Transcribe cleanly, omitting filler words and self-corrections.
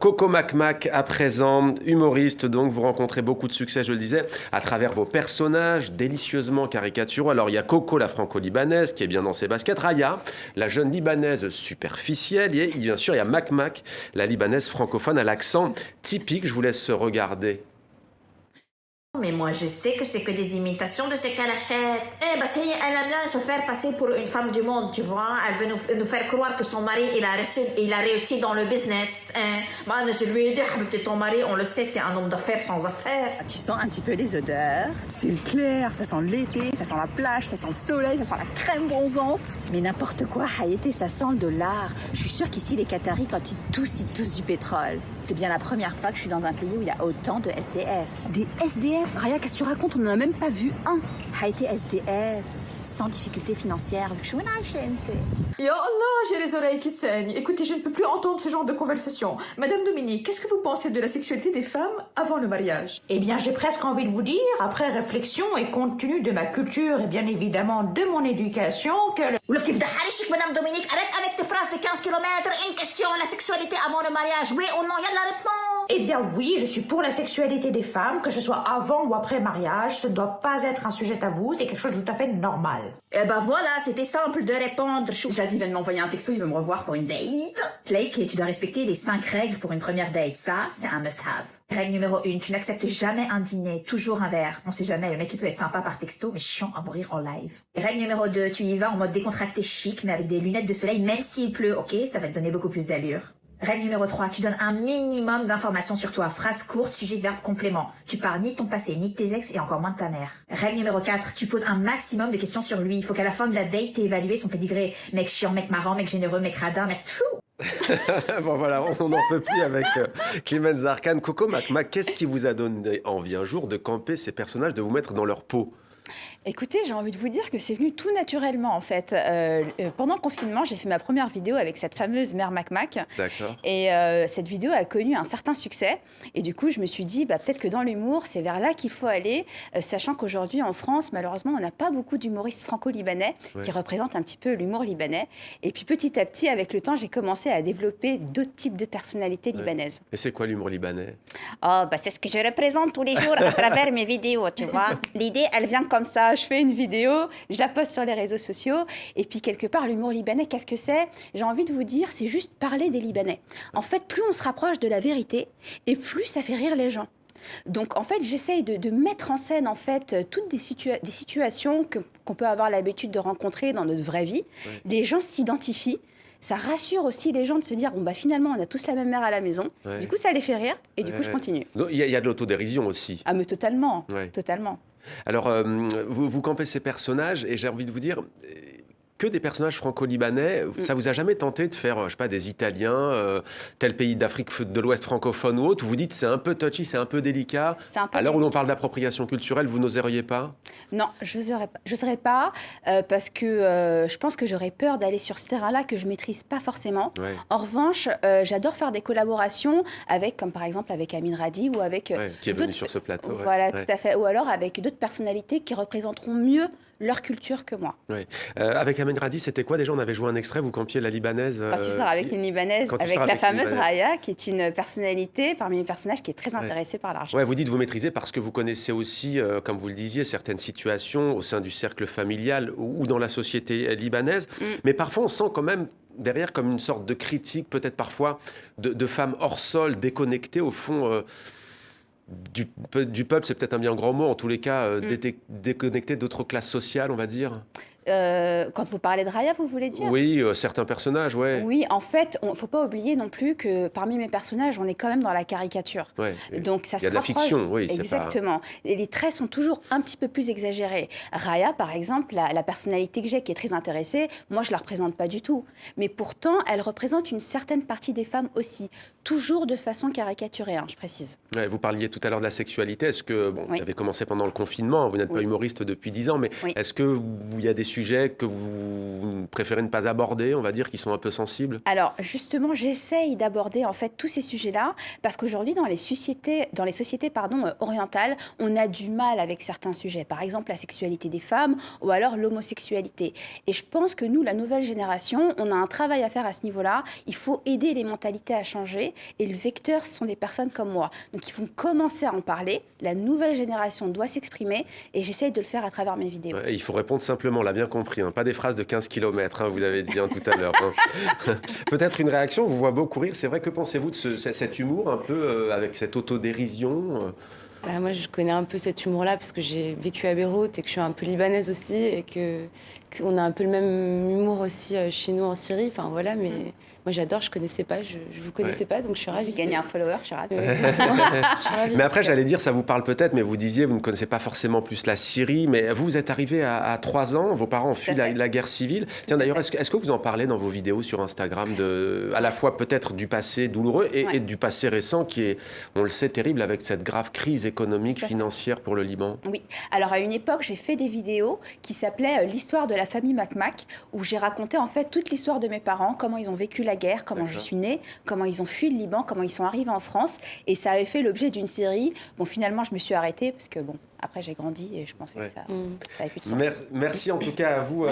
Coco Makmak, à présent, humoriste, donc vous rencontrez beaucoup de succès, je le disais, à travers vos personnages délicieusement caricaturaux. Alors il y a Coco, la franco-libanaise, qui est bien dans ses baskets, Raya, la jeune libanaise superficielle, et bien sûr il y a Makmak, la libanaise francophone à l'accent typique. Je vous laisse regarder. Mais moi, je sais que c'est que des imitations de ce qu'elle achète. Eh ben, elle aime bien se faire passer pour une femme du monde, tu vois. Elle veut nous faire croire que son mari, il a réussi dans le business. Hein. Moi, je lui ai dit, habiter ton mari, on le sait, c'est un homme d'affaires sans affaires. Tu sens un petit peu les odeurs. C'est clair, ça sent l'été, ça sent la plage, ça sent le soleil, ça sent la crème bronzante. Mais n'importe quoi, Haïti, ça sent le dollar. Je suis sûre qu'ici, les Qataris, quand ils toussent du pétrole. C'est bien la première fois que je suis dans un pays où il y a autant de SDF. Des SDF? Raya, qu'est-ce que tu racontes? On n'en a même pas vu un. Haïti SDF, sans difficulté financière. Ya Allah, j'ai les oreilles qui saignent. Écoutez, je ne peux plus entendre ce genre de conversation. Madame Dominique, qu'est-ce que vous pensez de la sexualité des femmes avant le mariage? Eh bien, j'ai presque envie de vous dire, après réflexion et compte tenu de ma culture et bien évidemment de mon éducation, que le... Madame Dominique, arrête avec tes phrases de 15 km. Une question, la sexualité avant le mariage, oui ou non? Il y a de la réponse. Eh bien oui, je suis pour la sexualité des femmes, que ce soit avant ou après mariage. Ce ne doit pas être un sujet tabou, c'est quelque chose de tout à fait normal. Eh ben voilà, c'était simple de répondre. Jadis vient de m'envoyer un texto, il veut me revoir pour une date. Flake, tu dois respecter les 5 règles pour une première date. Ça, c'est un must-have. Règle numéro 1, tu n'acceptes jamais un dîner, toujours un verre. On sait jamais, le mec il peut être sympa par texto, mais chiant à mourir en live. Règle numéro 2, tu y vas en mode décontracté chic, mais avec des lunettes de soleil, même s'il pleut, ok? Ça va te donner beaucoup plus d'allure. Règle numéro 3, tu donnes un minimum d'informations sur toi. Phrase courte, sujet, verbe, complément. Tu parles ni de ton passé, ni de tes ex, et encore moins de ta mère. Règle numéro 4, tu poses un maximum de questions sur lui. Il faut qu'à la fin de la date, t'aies évalué son pédigré. Mec chiant, mec marrant, mec généreux, mec radin, mec fou. Bon voilà, on n'en peut plus avec Clémence Zarkane. Coco Makmak, qu'est-ce qui vous a donné envie un jour de camper ces personnages, de vous mettre dans leur peau? Écoutez, j'ai envie de vous dire que c'est venu tout naturellement en fait. Pendant le confinement, j'ai fait ma première vidéo avec cette fameuse mère Makmak. D'accord. Et cette vidéo a connu un certain succès. Et du coup, je me suis dit, peut-être que dans l'humour, c'est vers là qu'il faut aller, sachant qu'aujourd'hui en France, malheureusement, on n'a pas beaucoup d'humoristes franco-libanais qui représentent un petit peu l'humour libanais. Et puis petit à petit, avec le temps, j'ai commencé à développer d'autres types de personnalités libanaises. Et c'est quoi l'humour libanais? Oh, c'est ce que je représente tous les jours à travers mes vidéos, tu vois. L'idée, elle vient comme ça. Je fais une vidéo, je la poste sur les réseaux sociaux, et puis quelque part, l'humour libanais, qu'est-ce que c'est? J'ai envie de vous dire, c'est juste parler des Libanais. En fait, plus on se rapproche de la vérité, et plus ça fait rire les gens. Donc, en fait, j'essaye de mettre en scène, en fait, toutes des situations qu'on peut avoir l'habitude de rencontrer dans notre vraie vie. Ouais. Les gens s'identifient. Ça rassure aussi les gens de se dire, finalement, on a tous la même mère à la maison. Ouais. Du coup, ça les fait rire, et du coup, je continue. Il y a de l'autodérision aussi. Ah, mais totalement, totalement. Alors, vous campez ces personnages, et j'ai envie de vous dire, que des personnages franco-libanais, ça vous a jamais tenté de faire, je sais pas, des Italiens, tel pays d'Afrique de l'Ouest francophone ou autre, où vous dites c'est un peu touchy, c'est un peu délicat. À l'heure où l'on parle d'appropriation culturelle, vous n'oseriez pas? Non, je n'oserais pas, parce que je pense que j'aurais peur d'aller sur ce terrain-là que je maîtrise pas forcément. Ouais. En revanche, j'adore faire des collaborations avec, comme par exemple avec Amine Radi ou avec qui est venu sur ce plateau. Voilà, tout à fait. Ou alors avec d'autres personnalités qui représenteront mieux leur culture que moi. Oui. Avec Amine Radi, c'était quoi déjà? On avait joué un extrait, vous campiez la Libanaise. Quand tu sors avec une Libanaise, avec la fameuse Raya, qui est une personnalité parmi les personnages qui est très intéressée par l'argent. Ouais, vous dites vous maîtrisez parce que vous connaissez aussi, comme vous le disiez, certaines situations au sein du cercle familial ou dans la société libanaise. Mais parfois, on sent quand même derrière comme une sorte de critique, peut-être parfois, de femmes hors sol, déconnectées au fond... Du peuple, c'est peut-être un bien grand mot, en tous les cas, déconnecté d'autres classes sociales, on va dire. Quand vous parlez de Raya, vous voulez dire? Oui, certains personnages, ouais. Oui, en fait, il ne faut pas oublier non plus que parmi mes personnages, on est quand même dans la caricature. Ouais, donc ça se rapproche. Il y a de la fiction, oui. Exactement. Et les traits sont toujours un petit peu plus exagérés. Raya, par exemple, la personnalité que j'ai, qui est très intéressée, moi, je ne la représente pas du tout. Mais pourtant, elle représente une certaine partie des femmes aussi. Toujours de façon caricaturée, je précise. Ouais, vous parliez tout à l'heure de la sexualité. Est-ce que, vous avez commencé pendant le confinement, vous n'êtes pas humoriste depuis 10 ans, mais est-ce qu'il y a des sujets que vous préférez ne pas aborder, on va dire, qui sont un peu sensibles? Alors, justement, j'essaye d'aborder en fait tous ces sujets-là parce qu'aujourd'hui, dans les sociétés orientales, on a du mal avec certains sujets. Par exemple, la sexualité des femmes ou alors l'homosexualité. Et je pense que nous, la nouvelle génération, on a un travail à faire à ce niveau-là. Il faut aider les mentalités à changer parler. Et le vecteur, ce sont des personnes comme moi. Donc, ils vont commencer à en parler. La nouvelle génération doit s'exprimer. Et j'essaye de le faire à travers mes vidéos. Ouais, il faut répondre simplement, on l'a bien compris. Hein. Pas des phrases de 15 km, vous avez dit tout à l'heure. Hein. Peut-être une réaction, on vous voit beaucoup rire. C'est vrai, que pensez-vous de cet humour un peu avec cette autodérision Moi, je connais un peu cet humour-là parce que j'ai vécu à Beyrouth et que je suis un peu libanaise aussi et qu'on a un peu le même humour aussi chez nous en Syrie. Enfin, voilà, mais moi, j'adore, je connaissais pas, je vous connaissais pas, donc je suis ravie. J'ai gagné un follower, je suis ravie. Mais après, j'allais dire, ça vous parle peut-être, mais vous disiez, vous ne connaissez pas forcément plus la Syrie, mais vous êtes arrivé à 3 ans, vos parents ont fui la guerre civile. Tiens, d'ailleurs, est-ce que vous en parlez dans vos vidéos sur Instagram, à la fois peut-être du passé douloureux et du passé récent qui est, on le sait, terrible avec cette grave crise économique, financière pour le Liban? Oui. Alors, à une époque, j'ai fait des vidéos qui s'appelaient l'histoire de la famille Makmak, où j'ai raconté en fait toute l'histoire de mes parents, comment ils ont vécu la guerre, comment je suis née, comment ils ont fui le Liban, comment ils sont arrivés en France. Et ça avait fait l'objet d'une série. Bon, finalement, je me suis arrêtée parce que, bon, après, j'ai grandi et je pensais que ça avait plus de sens. Merci en tout cas à vous.